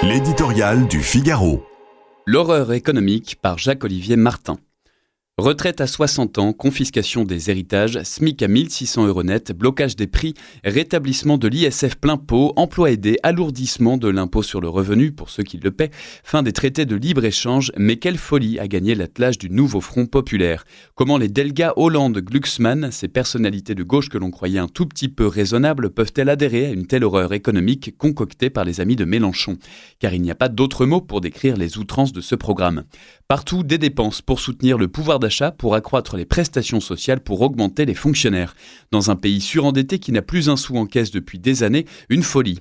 L'éditorial du Figaro. L'horreur économique par Jacques-Olivier Martin. Retraite à 60 ans, confiscation des héritages, SMIC à 1 600 € net, blocage des prix, rétablissement de l'ISF plein pot, emploi aidé, alourdissement de l'impôt sur le revenu pour ceux qui le paient, fin des traités de libre-échange, mais quelle folie a gagné l'attelage du nouveau Front populaire. Comment les Delga, Hollande, Glucksmann, ces personnalités de gauche que l'on croyait un tout petit peu raisonnables, peuvent-elles adhérer à une telle horreur économique concoctée par les amis de Mélenchon ? Car il n'y a pas d'autre mot pour décrire les outrances de ce programme. Partout, des dépenses pour soutenir le pouvoir d'achat, pour accroître les prestations sociales, pour augmenter les fonctionnaires. Dans un pays surendetté qui n'a plus un sou en caisse depuis des années, une folie.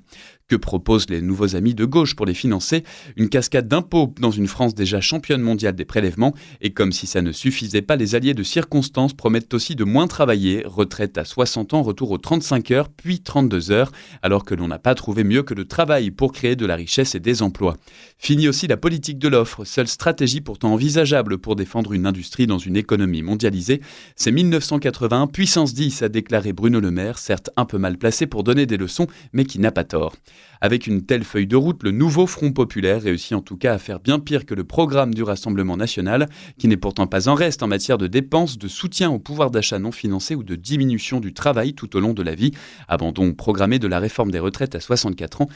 Que proposent les nouveaux amis de gauche pour les financer ? Une cascade d'impôts dans une France déjà championne mondiale des prélèvements. Et comme si ça ne suffisait pas, les alliés de circonstance promettent aussi de moins travailler. Retraite à 60 ans, retour aux 35 heures, puis 32 heures, alors que l'on n'a pas trouvé mieux que le travail pour créer de la richesse et des emplois. Fini aussi la politique de l'offre, seule stratégie pourtant envisageable pour défendre une industrie dans une économie mondialisée. C'est 1981, puissance 10, a déclaré Bruno Le Maire, certes un peu mal placé pour donner des leçons, mais qui n'a pas tort. Avec une telle feuille de route, le nouveau Front populaire réussit en tout cas à faire bien pire que le programme du Rassemblement national, qui n'est pourtant pas en reste en matière de dépenses, de soutien au pouvoir d'achat non financé ou de diminution du travail tout au long de la vie, abandon programmé de la réforme des retraites à 64 ans.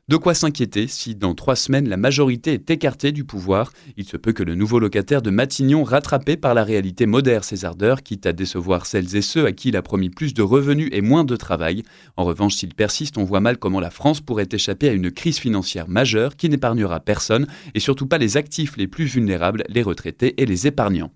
De quoi s'inquiéter si dans 3 semaines la majorité est écartée du pouvoir. Il se peut que le nouveau locataire de Matignon, rattrapé par la réalité, modère ses ardeurs, quitte à décevoir celles et ceux à qui il a promis plus de revenus et moins de travail. En revanche, s'il persiste, on voit mal comment la France pourrait échapper à une crise financière majeure qui n'épargnera personne et surtout pas les actifs les plus vulnérables, les retraités et les épargnants.